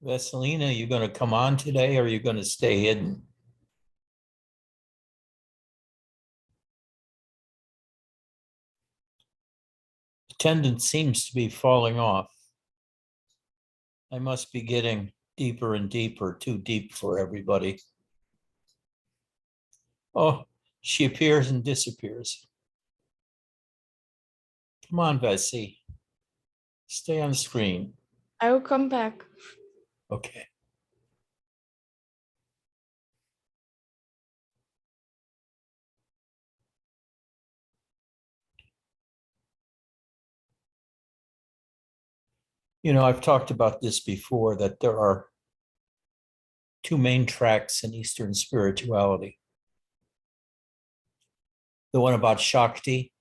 Vesselina, you going to come on today or are you going to stay hidden? Attendance seems to be falling off. I must be getting deeper and deeper, too deep for everybody. Oh, she appears and disappears. Come on, Vessi. Stay on screen. I will come back. Okay. You know, I've talked about this before, that there are two main tracks in Eastern spirituality. The one about Shakti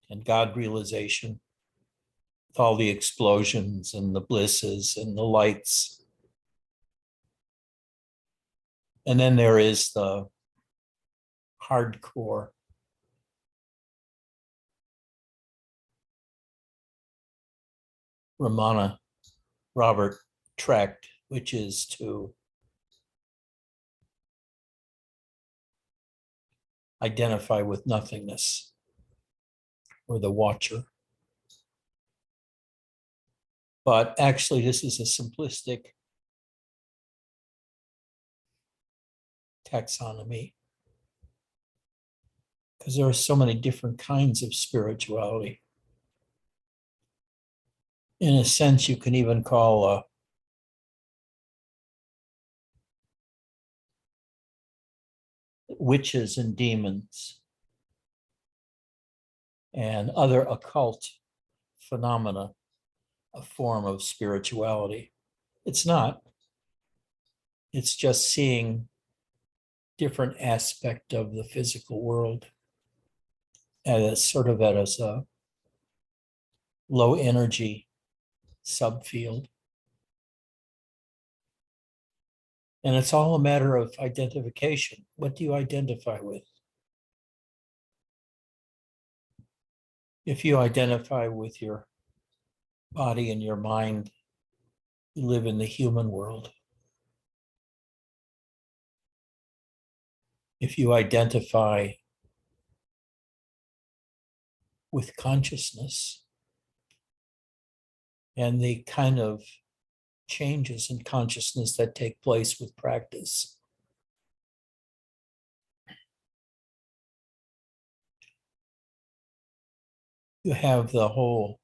and God-realization, with all the explosions and the blisses and the lights. And then there is the hardcore Ramana Robert tract, which is to identify with nothingness or the watcher. But actually, this is a simplistic taxonomy because there are so many different kinds of spirituality. In a sense, you can even call witches and demons and other occult phenomena a form of spirituality. It's not. It's just seeing different aspect of the physical world as sort of as a low energy subfield. And it's all a matter of identification. What do you identify with? If you identify with your body and your mind, you live in the human world. If you identify with consciousness and the kind of changes in consciousness that take place with practice, you have the whole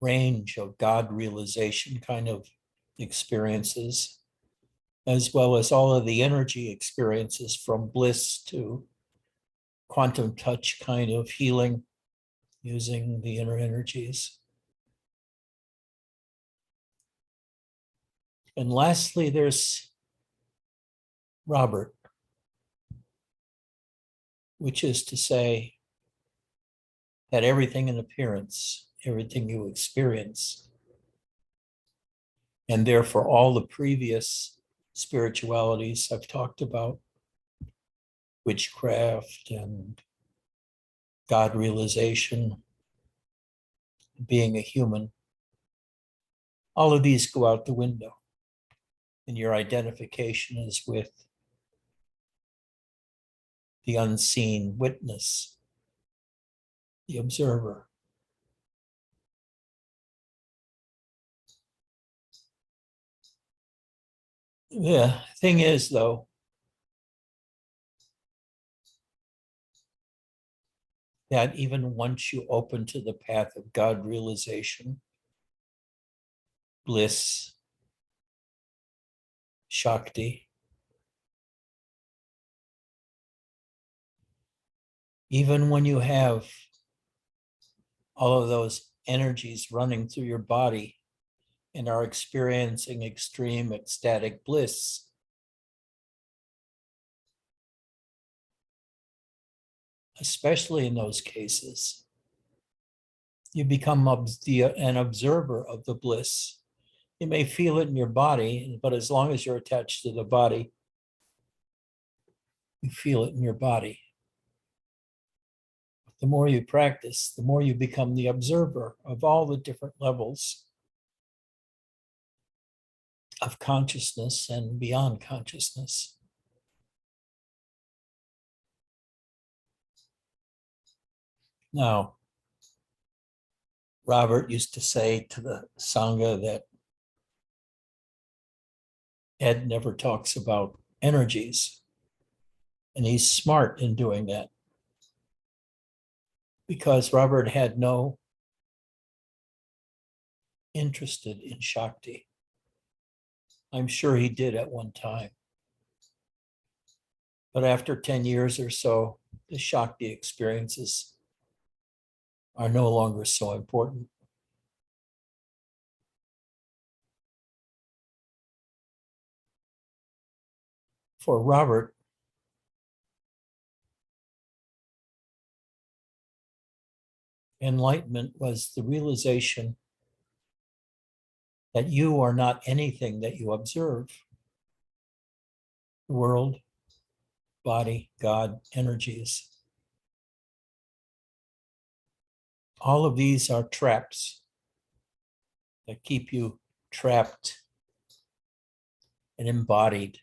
range of God realization kind of experiences, as well as all of the energy experiences from bliss to quantum touch kind of healing using the inner energies. And lastly, there's Robert, which is to say that everything in appearance, everything you experience, and therefore all the previous spiritualities I've talked about, witchcraft and God realization, being a human, all of these go out the window. And your identification is with the unseen witness, the observer. The thing is, though, that even once you open to the path of God realization, bliss, Shakti, even when you have all of those energies running through your body and are experiencing extreme ecstatic bliss, especially in those cases, you become an observer of the bliss. You may feel it in your body, but as long as you're attached to the body, you feel it in your body. The more you practice, the more you become the observer of all the different levels. of consciousness and beyond consciousness. Now, Robert used to say to the Sangha that Ed never talks about energies, and he's smart in doing that because Robert had no interest in Shakti. I'm sure he did at one time. But after 10 years or so, the Shakti experiences are no longer so important. For Robert, enlightenment was the realization that you are not anything that you observe. The world, body, God, energies. All of these are traps that keep you trapped and embodied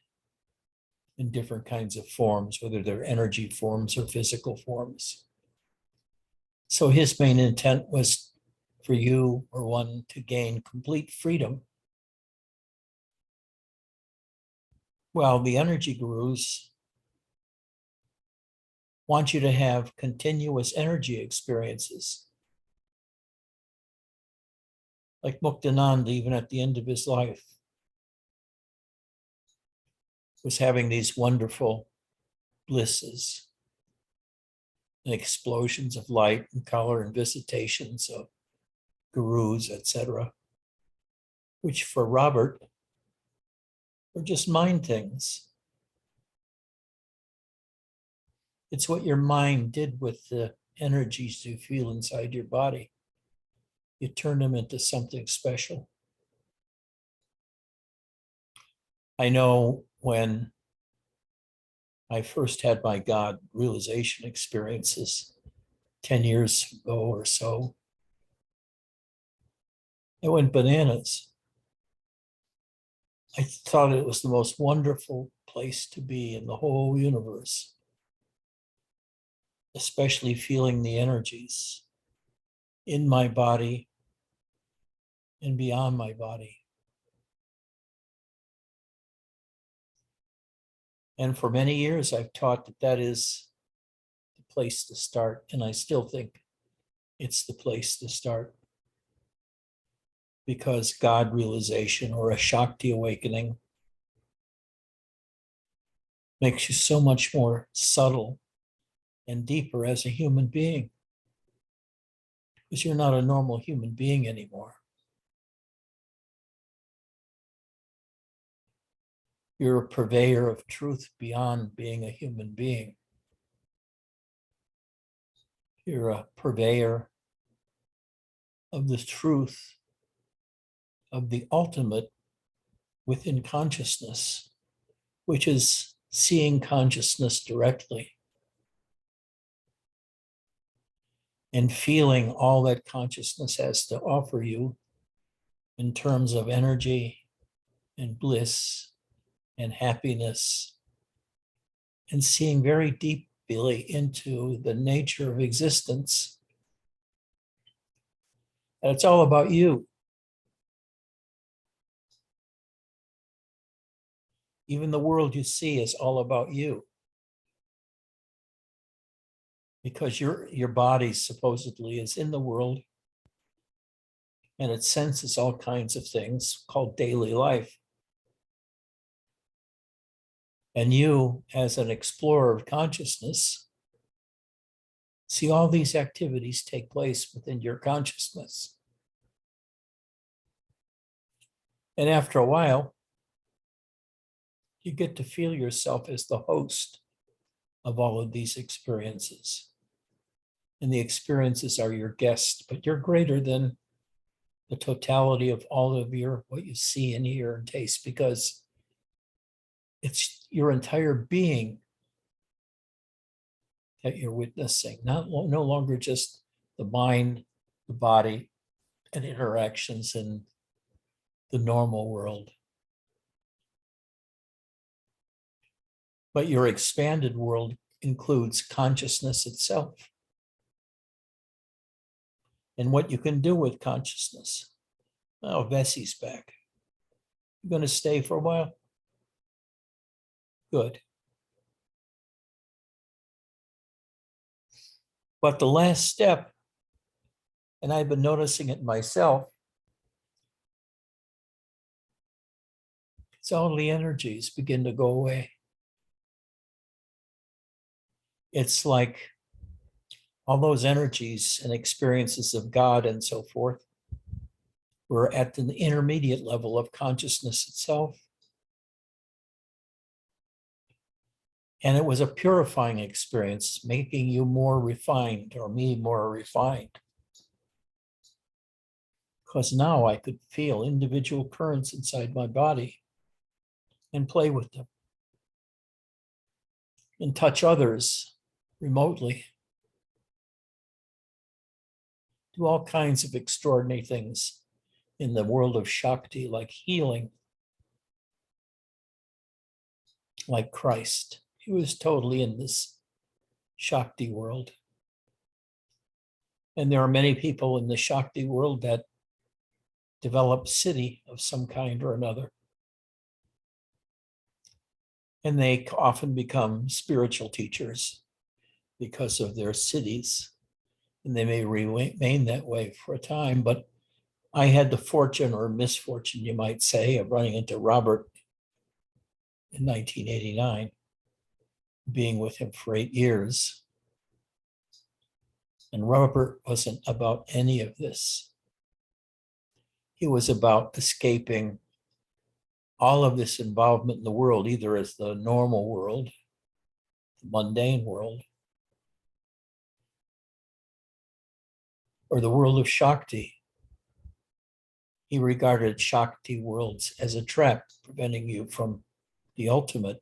in different kinds of forms, whether they're energy forms or physical forms. So his main intent was for you or one to gain complete freedom. Well, the energy gurus want you to have continuous energy experiences. Like Muktanananda, even at the end of his life, was having these wonderful blisses and explosions of light and color and visitations of gurus, etc., which for Robert were just mind things. It's what your mind did with the energies you feel inside your body. You turn them into something special. I know when I first had my God realization experiences 10 years ago or so, I went bananas. I thought it was the most wonderful place to be in the whole universe, especially feeling the energies in my body and beyond my body. And for many years, I've taught that that is the place to start. And I still think it's the place to start because God realization or a Shakti awakening makes you so much more subtle and deeper as a human being because you're not a normal human being anymore. You're a purveyor of truth beyond being a human being. You're a purveyor of the truth of the ultimate within consciousness, which is seeing consciousness directly and feeling all that consciousness has to offer you in terms of energy and bliss and happiness, and seeing very deeply into the nature of existence. And it's all about you. Even the world you see is all about you. Because your body supposedly is in the world and it senses all kinds of things called daily life. And you, as an explorer of consciousness, see all these activities take place within your consciousness. And after a while, you get to feel yourself as the host of all of these experiences. And the experiences are your guests, but you're greater than the totality of all of what you see and hear and taste, because it's your entire being that you're witnessing, no longer just the mind, the body, and interactions in the normal world. But your expanded world includes consciousness itself and what you can do with consciousness. Oh, Vessie's back. You going to stay for a while? Good. But the last step, and I've been noticing it myself, it's all the energies begin to go away. It's like all those energies and experiences of God and so forth were at the intermediate level of consciousness itself. And it was a purifying experience, making you more refined, or me more refined. Because now I could feel individual currents inside my body and play with them and touch others remotely. Do all kinds of extraordinary things in the world of Shakti, like healing, like Christ. He was totally in this Shakti world. And there are many people in the Shakti world that develop siddhi of some kind or another. And they often become spiritual teachers because of their siddhis. And they may remain that way for a time. But I had the fortune or misfortune, you might say, of running into Robert in 1989, being with him for 8 years. And Robert wasn't about any of this. He was about escaping all of this involvement in the world, either as the normal world, the mundane world, or the world of Shakti. He regarded Shakti worlds as a trap, preventing you from the ultimate,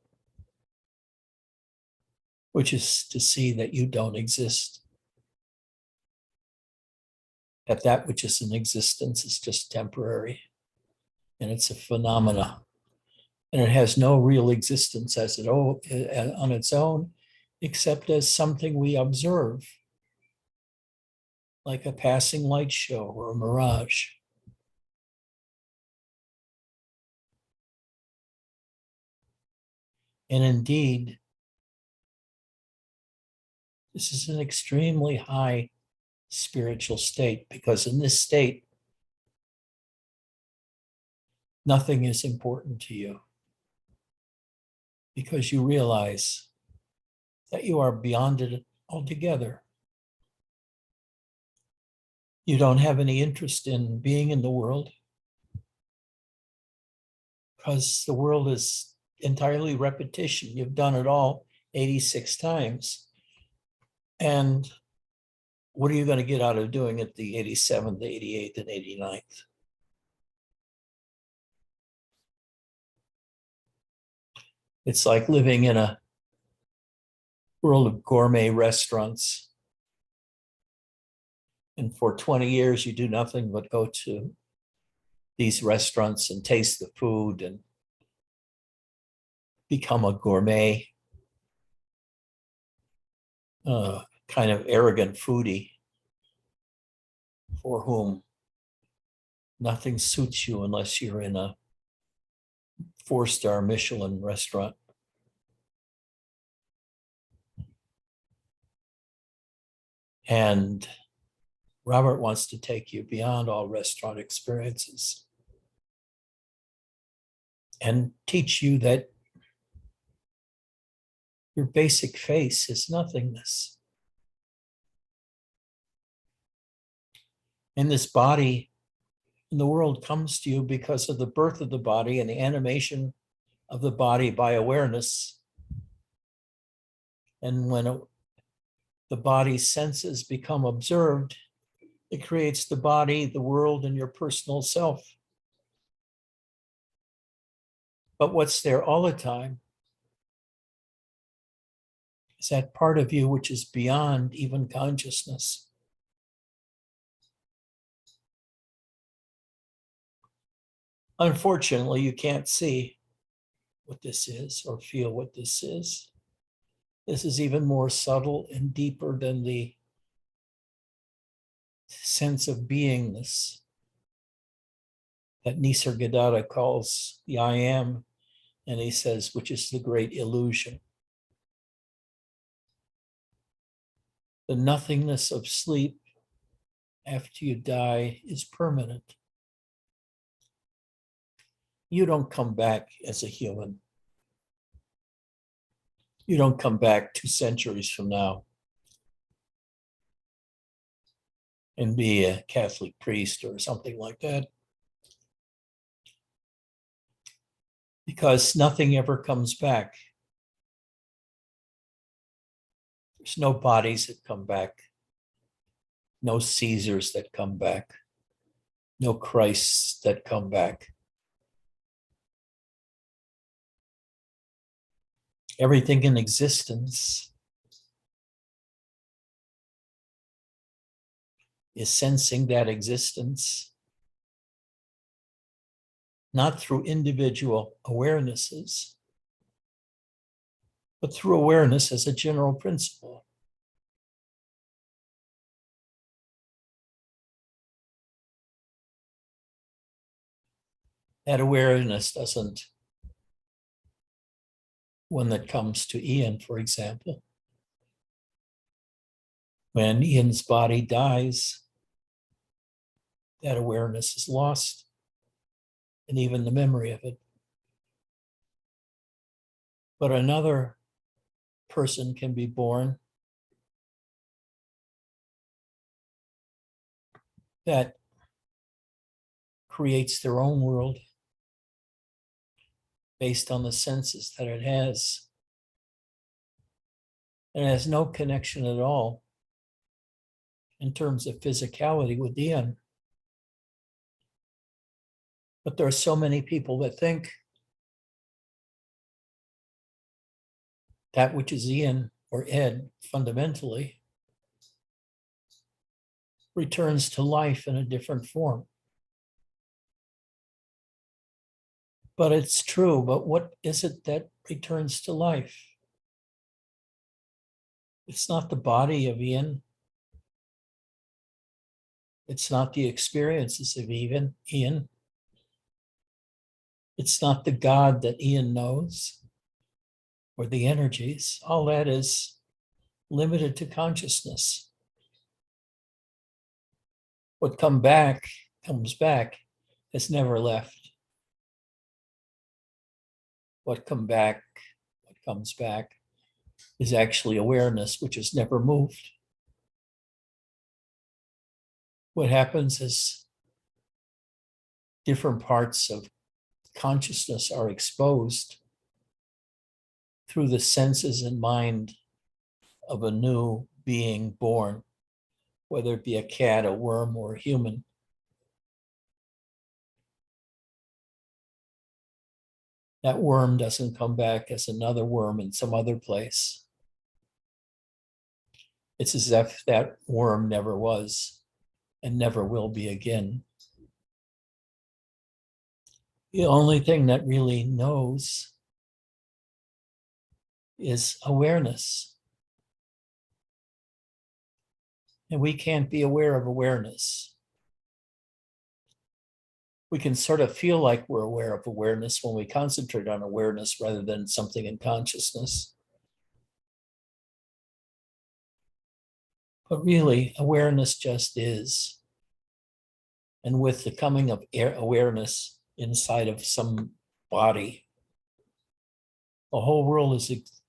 which is to see that you don't exist. That which is in existence is just temporary, and it's a phenomena. And it has no real existence on its own, except as something we observe, like a passing light show or a mirage. And indeed, this is an extremely high spiritual state, because in this state, nothing is important to you, because you realize that you are beyond it altogether. You don't have any interest in being in the world, because the world is entirely repetition. You've done it all 86 times. And what are you going to get out of doing it the 87th, 88th, and 89th? It's like living in a world of gourmet restaurants. And for 20 years, you do nothing but go to these restaurants and taste the food and become a gourmet, kind of arrogant foodie for whom nothing suits you unless you're in a 4-star Michelin restaurant. And Robert wants to take you beyond all restaurant experiences and teach you that your basic face is nothingness. And this body in the world comes to you because of the birth of the body and the animation of the body by awareness. And when the body's senses become observed, it creates the body, the world, and your personal self. But what's there all the time is that part of you which is beyond even consciousness. Unfortunately, you can't see what this is or feel what this is. This is even more subtle and deeper than the sense of beingness that Nisargadatta calls the I am, and he says, which is the great illusion. The nothingness of sleep after you die is permanent. You don't come back as a human. You don't come back 2 centuries from now and be a Catholic priest or something like that. Because nothing ever comes back. There's no bodies that come back, no Caesars that come back, no Christs that come back. Everything in existence is sensing that existence, not through individual awarenesses, but through awareness as a general principle. That awareness doesn't, when it comes to Ian, for example, when Ian's body dies, that awareness is lost, and even the memory of it. But another person can be born that creates their own world based on the senses that it has. And it has no connection at all in terms of physicality with Ian. But there are so many people that think that which is Ian or Ed fundamentally returns to life in a different form. But it's true, but what is it that returns to life? It's not the body of Ian. It's not the experiences of Ian. It's not the God that Ian knows or the energies. All that is limited to consciousness. What comes back, has never left. What comes back is actually awareness, which has never moved. What happens is different parts of consciousness are exposed through the senses and mind of a new being born, whether it be a cat, a worm, or a human. That worm doesn't come back as another worm in some other place. It's as if that worm never was and never will be again. The only thing that really knows is awareness. And we can't be aware of awareness. We can sort of feel like we're aware of awareness when we concentrate on awareness rather than something in consciousness. But really, awareness just is. And with the coming of awareness inside of some body, the whole world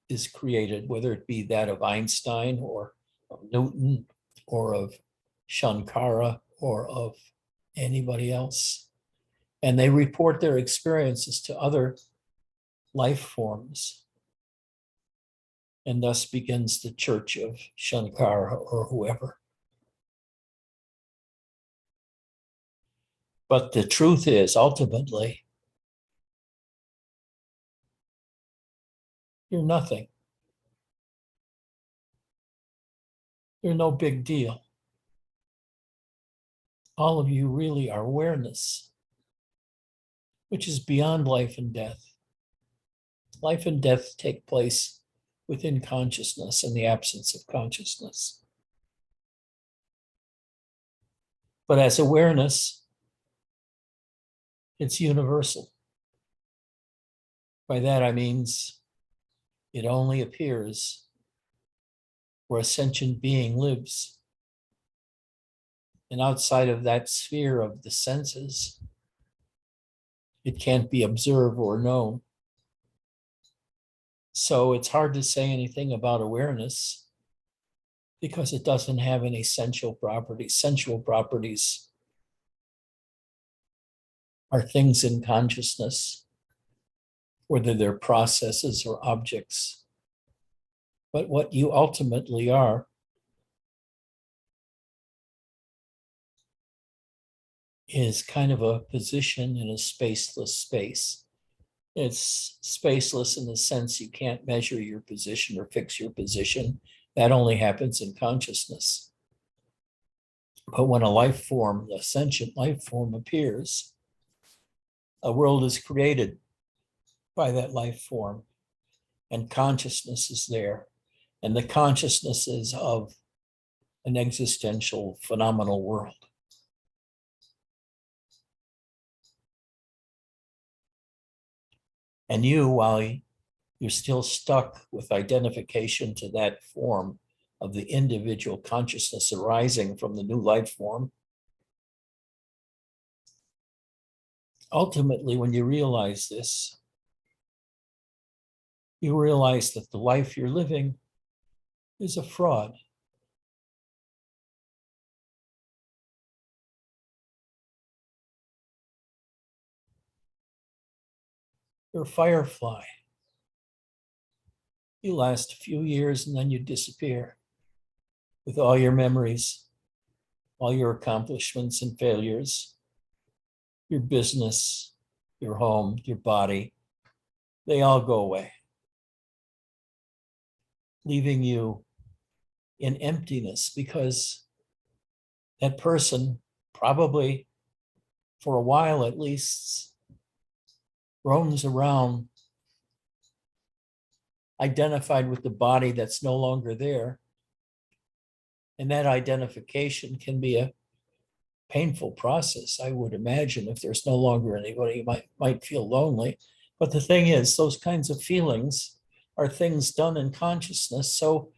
is created, whether it be that of Einstein or of Newton or of Shankara or of anybody else. And they report their experiences to other life forms. And thus begins the church of Shankara or whoever. But the truth is, ultimately, you're nothing. You're no big deal. All of you really are awareness, which is beyond life and death. Life and death take place within consciousness and the absence of consciousness. But as awareness, it's universal. By that I mean it only appears where a sentient being lives. And outside of that sphere of the senses, it can't be observed or known. So it's hard to say anything about awareness because it doesn't have any sensual properties. Sensual properties are things in consciousness, whether they're processes or objects. But what you ultimately are is kind of a position in a spaceless space. It's spaceless in the sense you can't measure your position or fix your position. That only happens in consciousness. But when a life form, a sentient life form appears, a world is created by that life form, and consciousness is there. And the consciousness is of an existential, phenomenal world. And you, while you're still stuck with identification to that form of the individual consciousness arising from the new life form, ultimately, when you realize this, you realize that the life you're living is a fraud. You're a firefly. You last a few years and then you disappear with all your memories, all your accomplishments and failures, your business, your home, your body. They all go away, leaving you in emptiness because that person, probably for a while at least, roams around identified with the body that's no longer there. And that identification can be a painful process, I would imagine. If there's no longer anybody, you might feel lonely. But the thing is, those kinds of feelings are things done in consciousness. So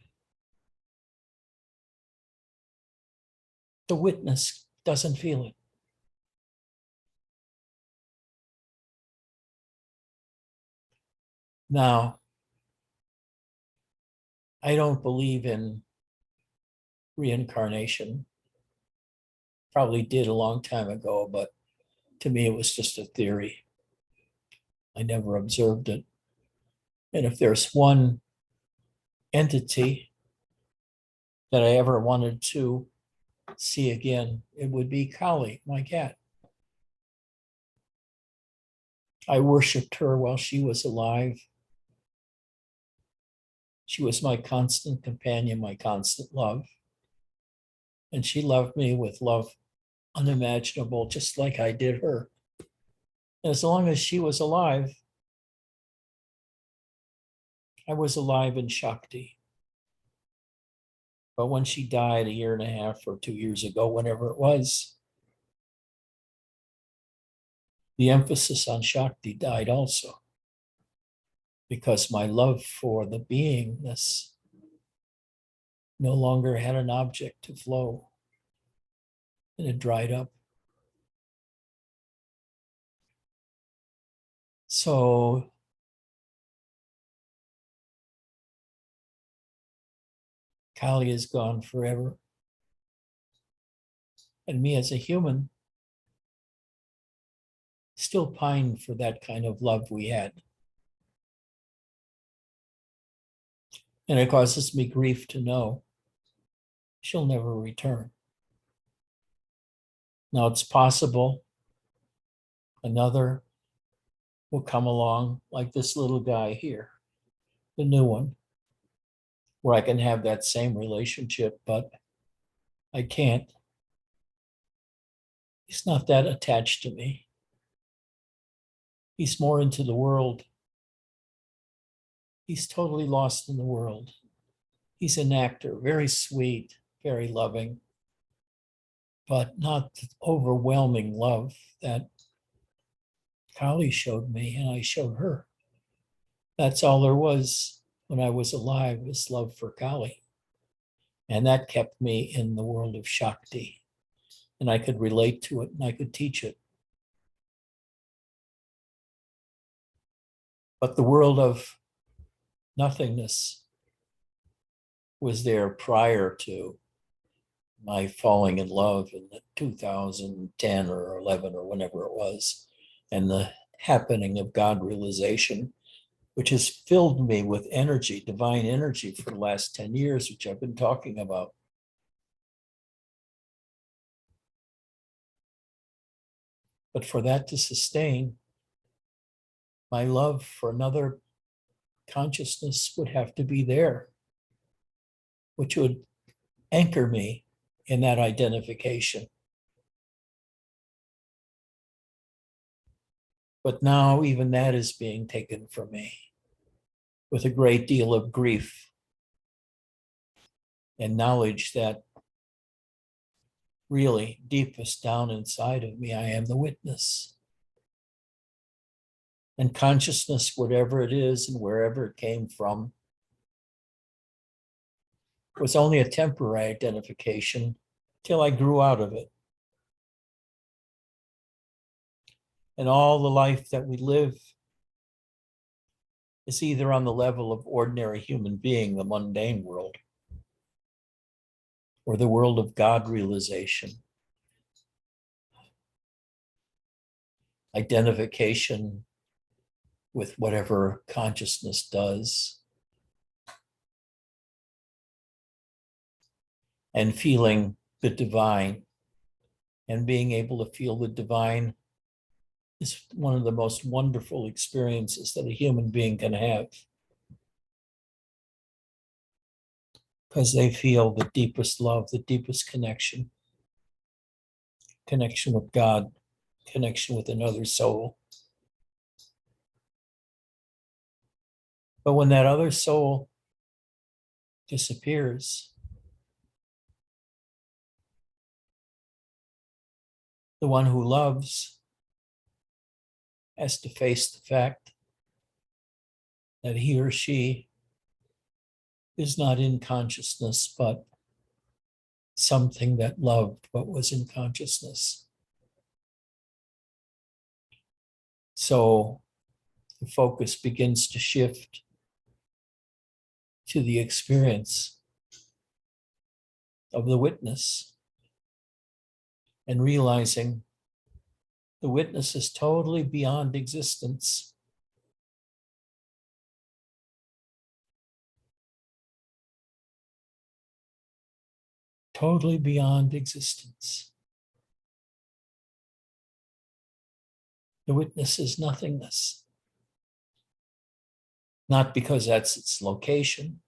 the witness doesn't feel it. Now, I don't believe in reincarnation. Probably did a long time ago, but to me, it was just a theory. I never observed it. And if there's one entity that I ever wanted to see again, it would be Kali, my cat. I worshiped her while she was alive. She was my constant companion, my constant love. And she loved me with love unimaginable, just like I did her. As long as she was alive, I was alive in Shakti. But when she died a year and a half or 2 years ago, whenever it was, the emphasis on Shakti died also, because my love for the beingness no longer had an object to flow, and it dried up. So Kali is gone forever. And me as a human still pine for that kind of love we had. And it causes me grief to know she'll never return. Now it's possible another will come along, like this little guy here, the new one, where I can have that same relationship, but I can't. He's not that attached to me. He's more into the world. He's totally lost in the world. He's an actor, very sweet, very loving, but not the overwhelming love that Kali showed me and I showed her. That's all there was when I was alive, was love for Kali. And that kept me in the world of Shakti. And I could relate to it and I could teach it. But the world of nothingness was there prior to my falling in love in 2010 or 11 or whenever it was, and the happening of God realization, which has filled me with energy, divine energy for the last 10 years, which I've been talking about. But for that to sustain, my love for another consciousness would have to be there, which would anchor me in that identification. But now even that is being taken from me with a great deal of grief and knowledge that really deepest down inside of me, I am the witness. And consciousness, whatever it is and wherever it came from, was only a temporary identification till I grew out of it. And all the life that we live is either on the level of ordinary human being, the mundane world, or the world of God realization, identification with whatever consciousness does, and feeling the divine. And being able to feel the divine is one of the most wonderful experiences that a human being can have, because they feel the deepest love, the deepest connection with God, connection with another soul. But when that other soul disappears, the one who loves has to face the fact that he or she is not in consciousness, but something that loved what was in consciousness. So the focus begins to shift to the experience of the witness and realizing the witness is totally beyond existence. Totally beyond existence. The witness is nothingness. Not because that's its location,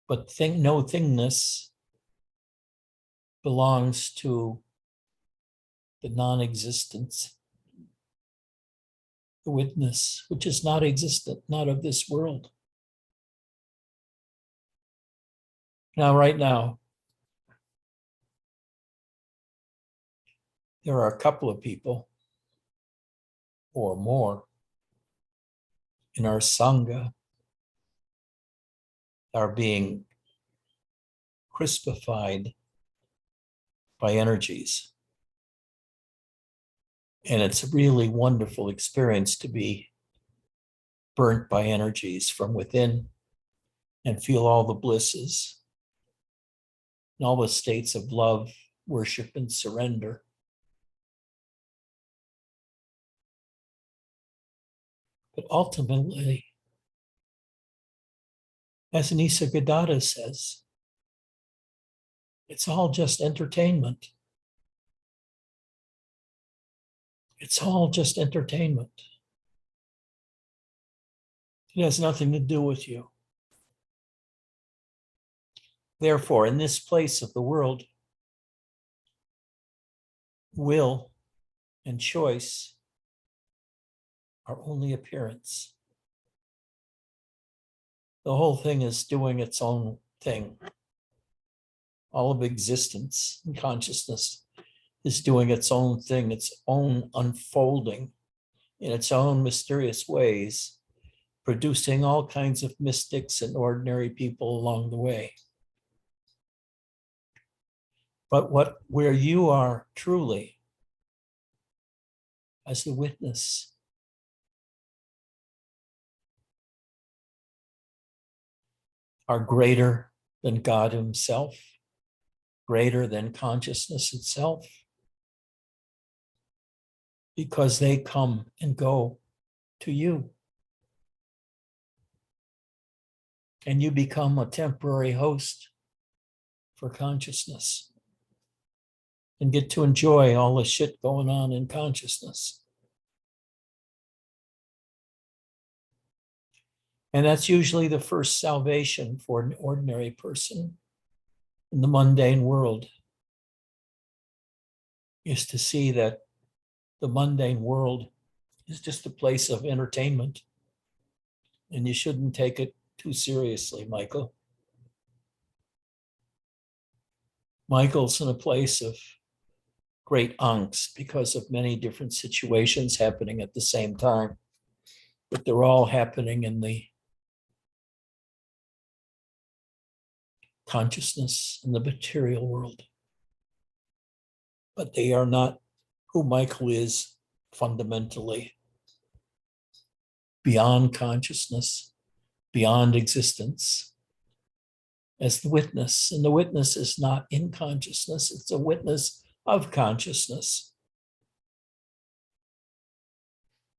but no thingness belongs to the non-existence, the witness, which is not existent, not of this world. Now, right now, there are a couple of people or more in our Sangha are being crispified by energies. And it's a really wonderful experience to be burnt by energies from within and feel all the blisses and all the states of love, worship, and surrender. But ultimately, as Nisargadatta says, it's all just entertainment. It's all just entertainment. It has nothing to do with you. Therefore, in this place of the world, will and choice are only appearance. The whole thing is doing its own thing. All of existence and consciousness is doing its own thing, its own unfolding in its own mysterious ways, producing all kinds of mystics and ordinary people along the way. But where you are truly as the witness are greater than God himself, greater than consciousness itself, because they come and go to you. And you become a temporary host for consciousness and get to enjoy all the shit going on in consciousness. And that's usually the first salvation for an ordinary person in the mundane world, is to see that the mundane world is just a place of entertainment. And you shouldn't take it too seriously, Michael. Michael's in a place of great angst because of many different situations happening at the same time, but they're all happening in the consciousness in the material world. But they are not who Michael is fundamentally, beyond consciousness, beyond existence, as the witness. And the witness is not in consciousness, it's a witness of consciousness.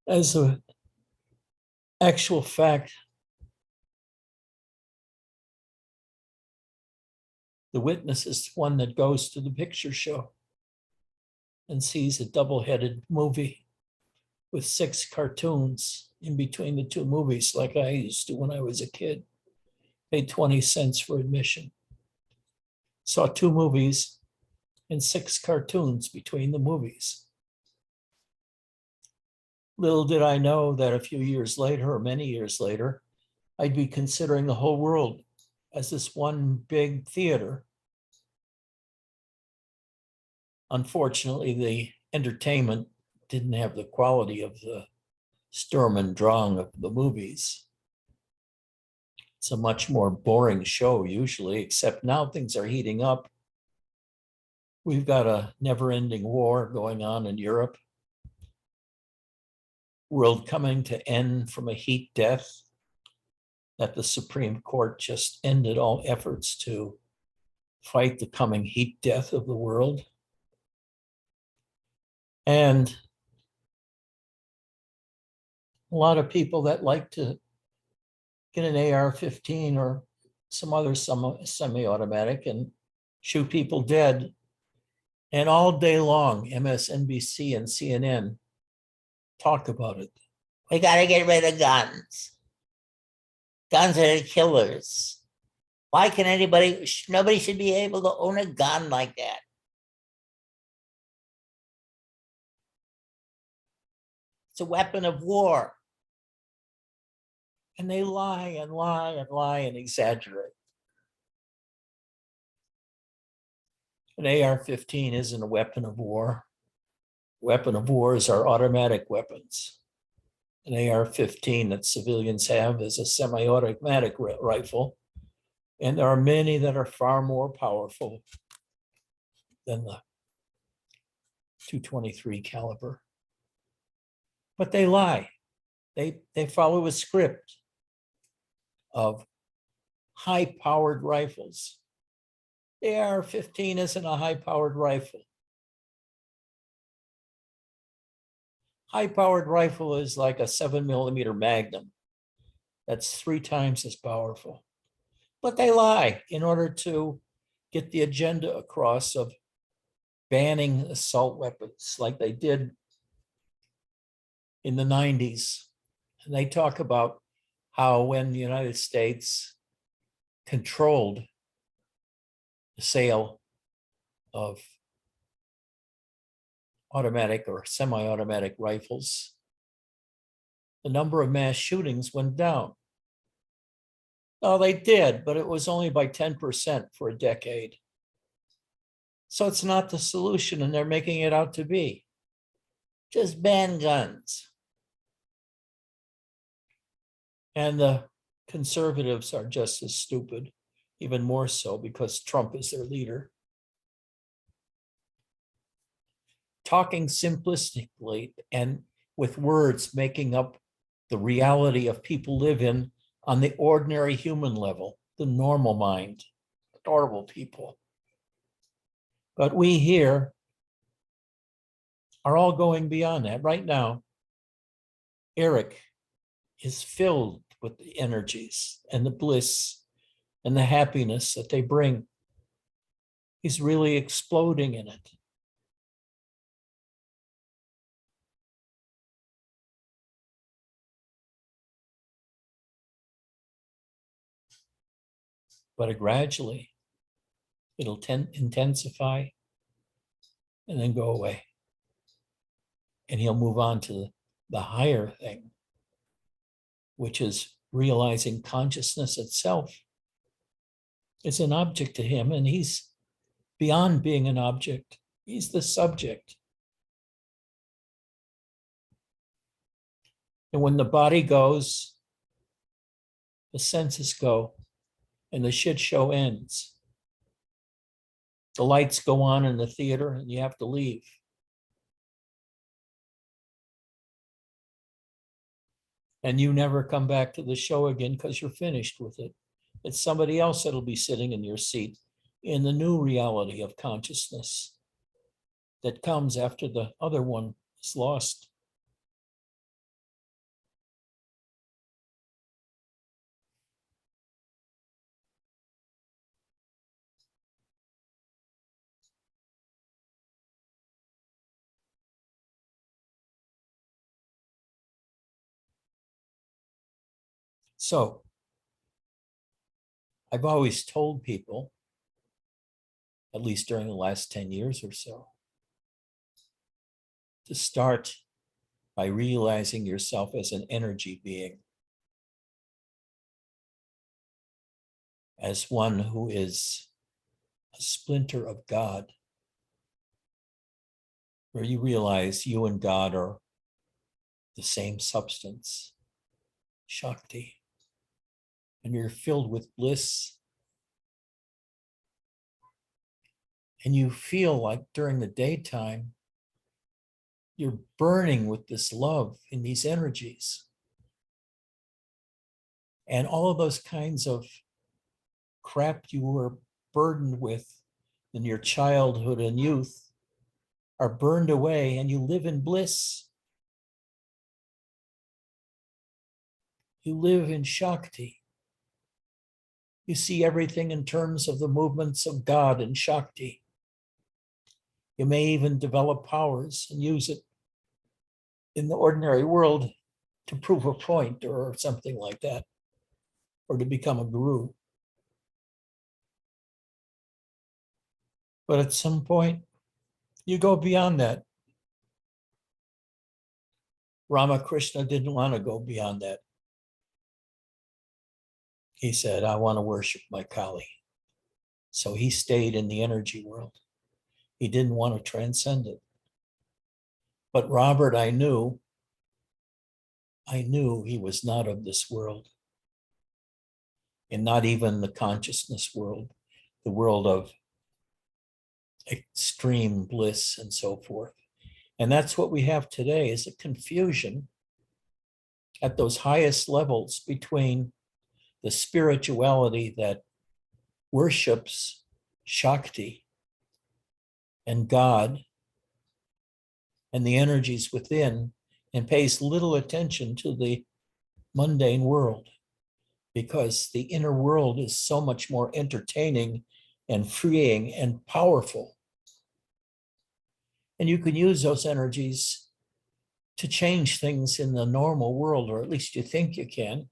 As an actual fact, the witness is one that goes to the picture show and sees a double-headed movie with 6 cartoons in between the 2 movies, like I used to when I was a kid. Paid 20 cents for admission. Saw 2 movies and 6 cartoons between the movies. Little did I know that a few years later, or many years later, I'd be considering the whole world as this one big theater. Unfortunately, the entertainment didn't have the quality of the Sturm und Drang of the movies. It's a much more boring show usually, except now things are heating up. We've got a never-ending war going on in Europe. World coming to end from a heat death that the Supreme Court just ended all efforts to fight the coming heat death of the world. And a lot of people that like to get an AR-15 or some other semi-automatic and shoot people dead. And all day long, MSNBC and CNN talk about it. We got to get rid of guns. Guns are the killers. Why can nobody should be able to own a gun like that? It's a weapon of war. And they lie and lie and lie and exaggerate. An AR-15 isn't a weapon of war. Weapon of wars are automatic weapons. An AR-15 that civilians have is a semi-automatic rifle. And there are many that are far more powerful than the .223 caliber. But they lie. They follow a script of high-powered rifles. The AR-15 isn't a high-powered rifle. High-powered rifle is like a 7mm Magnum. That's 3 times as powerful. But they lie in order to get the agenda across of banning assault weapons like they did in the 90s. And they talk about how when the United States controlled the sale of automatic or semi-automatic rifles, the number of mass shootings went down. Oh, they did, but it was only by 10% for a decade. So it's not the solution, and they're making it out to be. Just ban guns. And the conservatives are just as stupid, even more so because Trump is their leader. Talking simplistically and with words, making up the reality of people live in on the ordinary human level, the normal mind, adorable people. But we here are all going beyond that. Right now, Eric is filled with the energies and the bliss and the happiness that they bring. He's really exploding in it. But gradually, it'll intensify and then go away. And he'll move on to the higher thing, which is realizing consciousness itself is an object to him, and he's beyond being an object. He's the subject. And when the body goes, the senses go, and the shit show ends. The lights go on in the theater, and you have to leave. And you never come back to the show again because you're finished with it. It's somebody else that'll be sitting in your seat in the new reality of consciousness that comes after the other one is lost. So I've always told people, at least during the last 10 years or so, to start by realizing yourself as an energy being, as one who is a splinter of God, where you realize you and God are the same substance, Shakti, and you're filled with bliss. And you feel like during the daytime, you're burning with this love in these energies. And all of those kinds of crap you were burdened with in your childhood and youth are burned away, and you live in bliss. You live in Shakti. You see everything in terms of the movements of God and Shakti. You may even develop powers and use it in the ordinary world to prove a point or something like that, or to become a guru. But at some point, you go beyond that. Ramakrishna didn't want to go beyond that. He said, I want to worship my Kali. So he stayed in the energy world. He didn't want to transcend it. But Robert, I knew he was not of this world, and not even the consciousness world, the world of extreme bliss and so forth. And that's what we have today, is a confusion at those highest levels between the spirituality that worships Shakti and God and the energies within, and pays little attention to the mundane world, because the inner world is so much more entertaining and freeing and powerful. And you can use those energies to change things in the normal world, or at least you think you can.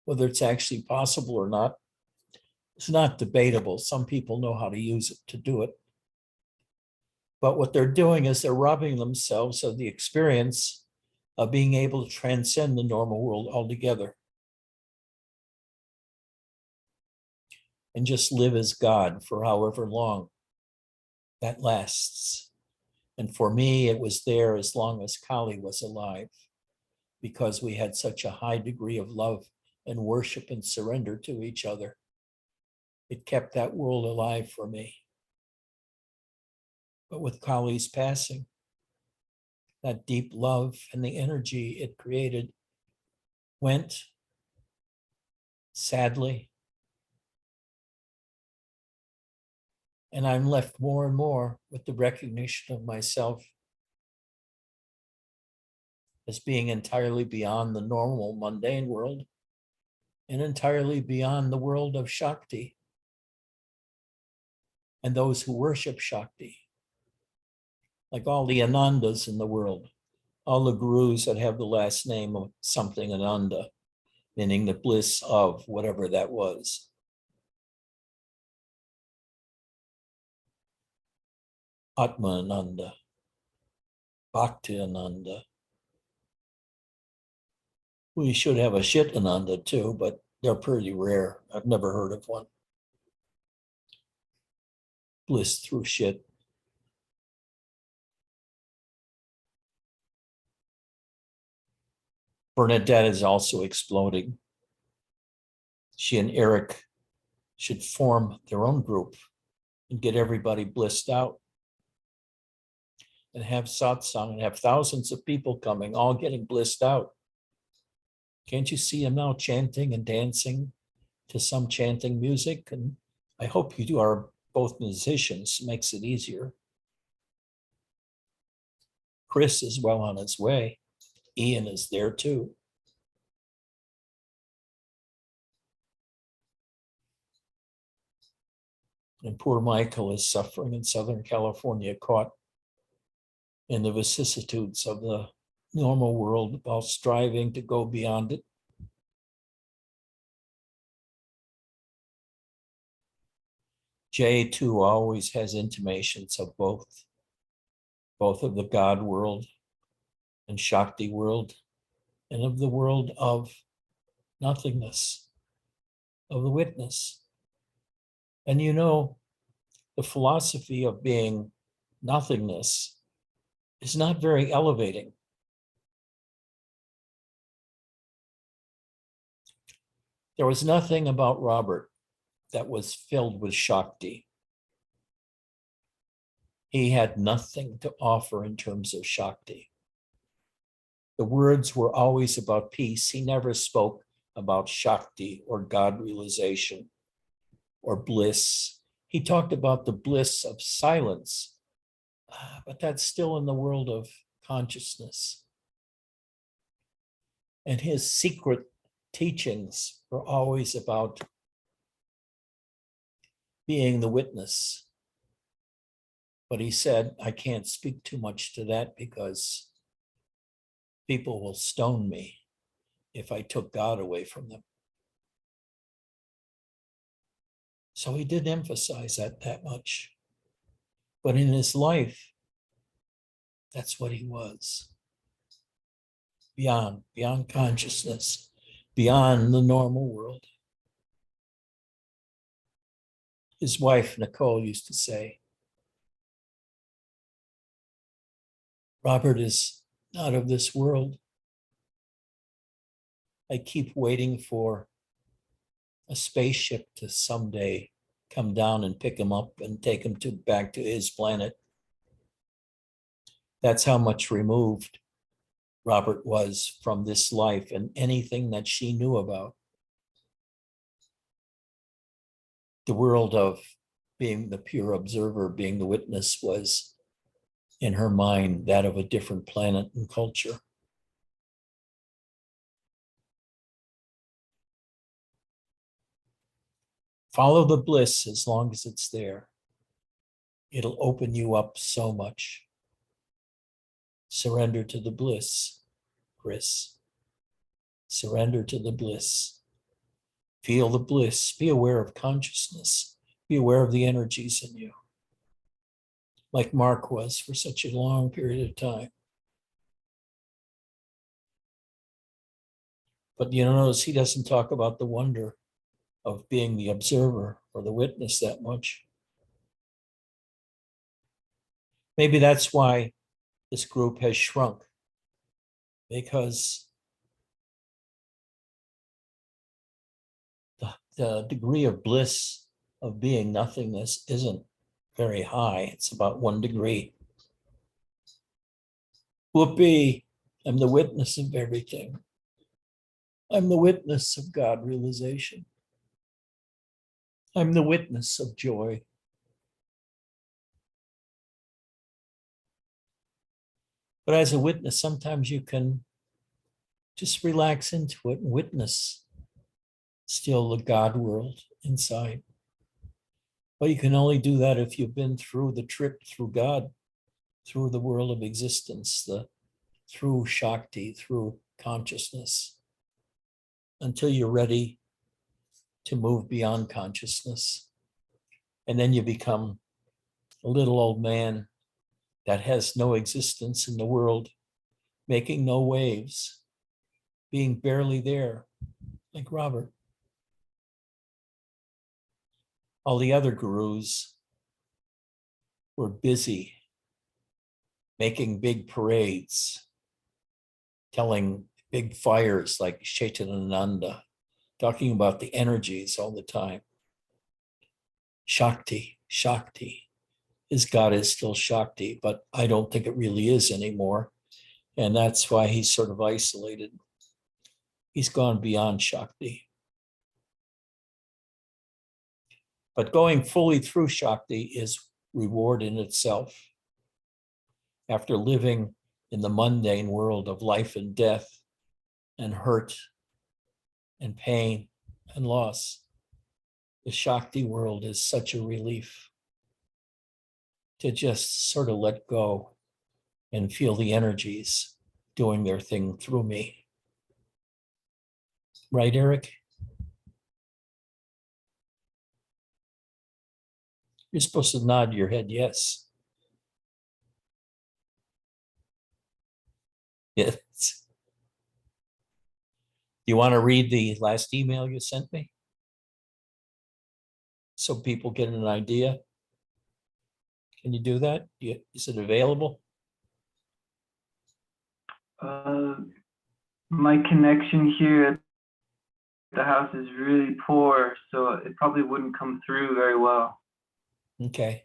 Whether it's actually possible or not, it's not debatable. Some people know how to use it to do it. But what they're doing is they're robbing themselves of the experience of being able to transcend the normal world altogether. and just live as God for however long that lasts. And for me, it was there as long as Kali was alive, because we had such a high degree of love and worship and surrender to each other. It kept that world alive for me. But with Kali's passing, that deep love and the energy it created went, sadly. And I'm left more and more with the recognition of myself as being entirely beyond the normal mundane world and entirely beyond the world of Shakti and those who worship Shakti, like all the Anandas in the world, all the gurus that have the last name of something Ananda, meaning the bliss of whatever that was. Atma Ananda, Bhakti Ananda. We should have a shit Ananda too, but they're pretty rare. I've never heard of one. Bliss through shit. Bernadette is also exploding. She and Eric should form their own group and get everybody blissed out and have satsang and have thousands of people coming, all getting blissed out. Can't you see them now chanting and dancing to some chanting music? And I hope you are both musicians, makes it easier. Chris is well on his way. Ian is there too. And poor Michael is suffering in Southern California, caught in the vicissitudes of the normal world while striving to go beyond it. Jay too always has intimations of both of the God world and Shakti world, and of the world of nothingness, of the witness. And you know, the philosophy of being nothingness is not very elevating. There was nothing about Robert that was filled with Shakti. He had nothing to offer in terms of Shakti. The words were always about peace. He never spoke about Shakti or God realization or bliss. He talked about the bliss of silence, but that's still in the world of consciousness. And his secret teachings were always about being the witness. But he said, I can't speak too much to that because people will stone me if I took God away from them. So he didn't emphasize that much. But in his life, that's what he was. Beyond consciousness, beyond the normal world. His wife, Nicole, used to say, Robert is not of this world. I keep waiting for a spaceship to someday come down and pick him up and take him back to his planet. That's how much removed Robert was from this life and anything that she knew about. The world of being the pure observer, being the witness, was in her mind that of a different planet and culture. Follow the bliss as long as it's there. It'll open you up so much. Surrender to the bliss, Chris. Surrender to the bliss. Feel the bliss. Be aware of consciousness. Be aware of the energies in you. Like Mark was for such a long period of time. But you notice he doesn't talk about the wonder of being the observer or the witness that much. Maybe that's why this group has shrunk, because the degree of bliss of being nothingness isn't very high. It's about 1 degree. Whoopee, I'm the witness of everything. I'm the witness of God realization. I'm the witness of joy. But as a witness, sometimes you can just relax into it and witness still the God world inside. But you can only do that if you've been through the trip through God, through the world of existence, through Shakti, through consciousness, until you're ready to move beyond consciousness. And then you become a little old man that has no existence in the world, making no waves, being barely there, like Robert. All the other gurus were busy making big parades, telling big fires like Shaitananda, talking about the energies all the time. Shakti, Shakti. His God is still Shakti, but I don't think it really is anymore. And that's why he's sort of isolated. He's gone beyond Shakti. But going fully through Shakti is reward in itself. After living in the mundane world of life and death and hurt and pain and loss, the Shakti world is such a relief to just sort of let go and feel the energies doing their thing through me. Right, Eric? You're supposed to nod your head yes. Yes. You want to read the last email you sent me? So people get an idea? Can you do that? Is it available? My connection here at the house is really poor, so it probably wouldn't come through very well. Okay.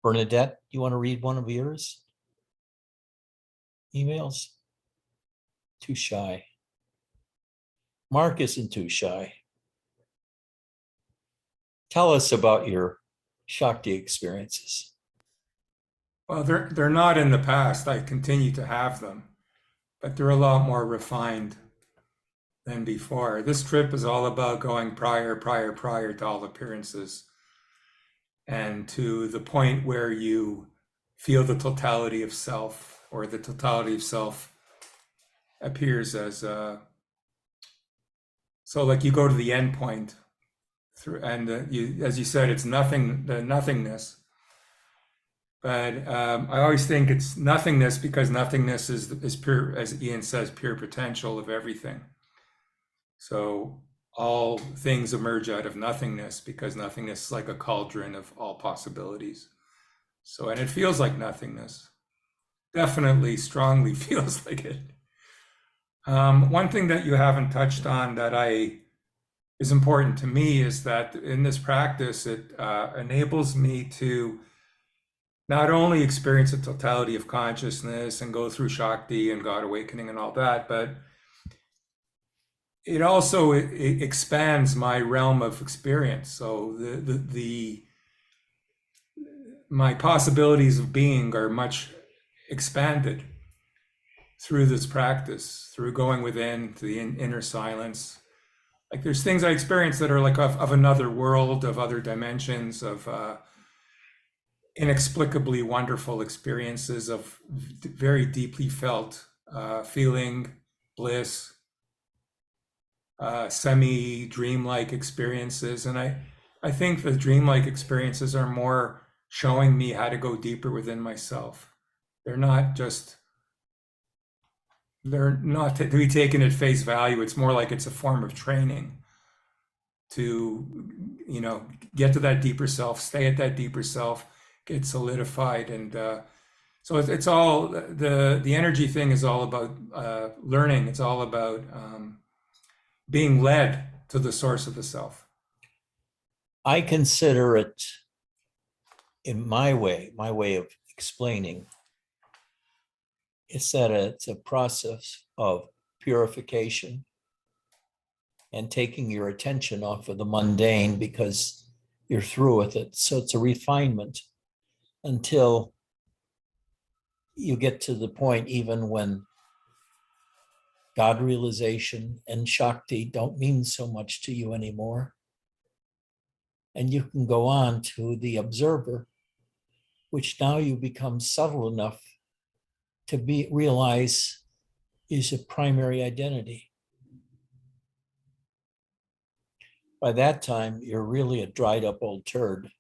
Bernadette, you want to read one of yours? Emails? Too shy. Mark isn't too shy. Tell us about your Shakti experiences. Well, they're not in the past. I continue to have them, but they're a lot more refined than before. This trip is all about going prior to all appearances, and to the point where you feel the totality of self, or the totality of self appears as so like you go to the end point through, and you, as you said, it's nothing, the nothingness. But I always think it's nothingness because nothingness is pure, as Ian says, pure potential of everything. So all things emerge out of nothingness because nothingness is like a cauldron of all possibilities. So, and it feels like nothingness. Definitely, strongly feels like it. One thing that you haven't touched on that is important to me is that in this practice, it enables me to not only experience the totality of consciousness and go through Shakti and God awakening and all that, but it also it expands my realm of experience. So my possibilities of being are much expanded through this practice, through going within to the inner silence. Like there's things I experience that are like of another world, of other dimensions, of inexplicably wonderful experiences of very deeply felt feeling, bliss, semi-dreamlike experiences. And I think the dreamlike experiences are more showing me how to go deeper within myself. They're not just They're not to be taken at face value. It's more like it's a form of training to, get to that deeper self, stay at that deeper self, get solidified. And so it's all, the energy thing is all about learning. It's all about being led to the source of the self. I consider it, in my way of explaining, it's that it's a process of purification and taking your attention off of the mundane because you're through with it. So it's a refinement until you get to the point even when God realization and Shakti don't mean so much to you anymore. And you can go on to the observer, which now you become subtle enough to realize is a primary identity. By that time, you're really a dried up old turd,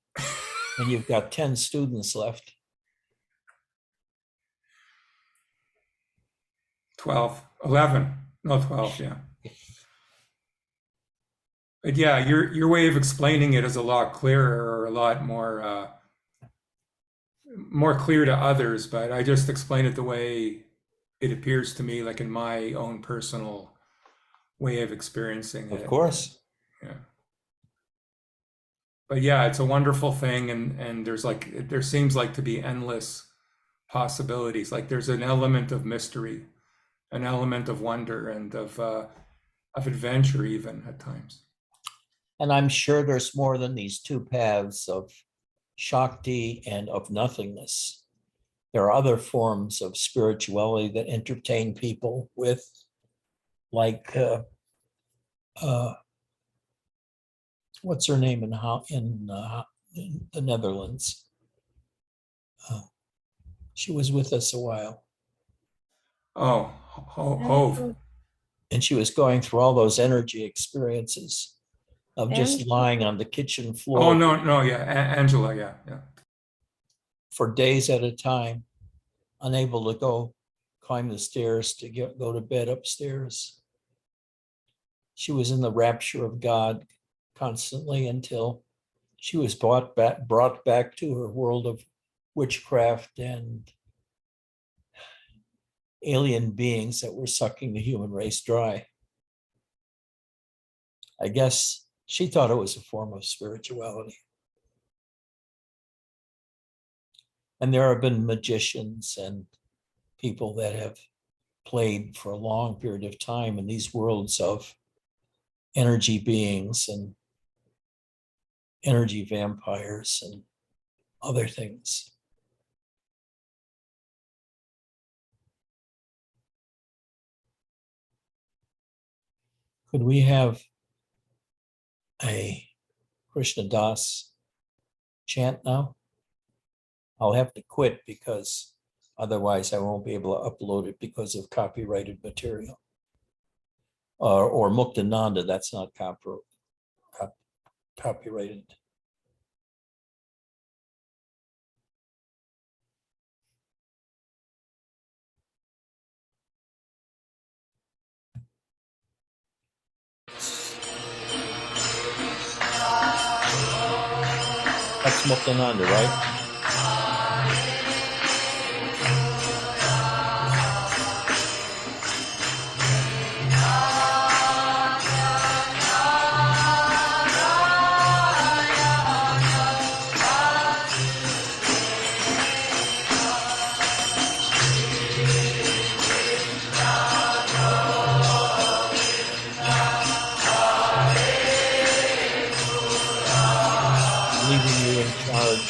and you've got 10 students left. 12, 11, no, 12, yeah. But yeah, your way of explaining it is a lot clearer, or a lot more clear to others. But I just explain it the way it appears to me, like in my own personal way of experiencing it. Of course. Yeah. But yeah, it's a wonderful thing, and there seems like to be endless possibilities. Like there's an element of mystery, an element of wonder, and of adventure even at times. And I'm sure there's more than these two paths of Shakti and of nothingness. There are other forms of spirituality that entertain people with, like, what's her name in the Netherlands? She was with us a while. Oh, Hove. And she was going through all those energy experiences of just lying on the kitchen floor. Oh, no, yeah, Angela, yeah. For days at a time, unable to go climb the stairs to go to bed upstairs. She was in the rapture of God constantly until she was brought back to her world of witchcraft and alien beings that were sucking the human race dry. I guess she thought it was a form of spirituality. And there have been magicians and people that have played for a long period of time in these worlds of energy beings and energy vampires and other things. Could we have a Krishna Das chant now? I'll have to quit because otherwise I won't be able to upload it because of copyrighted material. Or Muktanananda, that's not copyrighted. That's Muktananda, right? Leaving you in charge of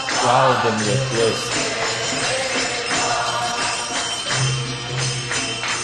shroud them with bliss.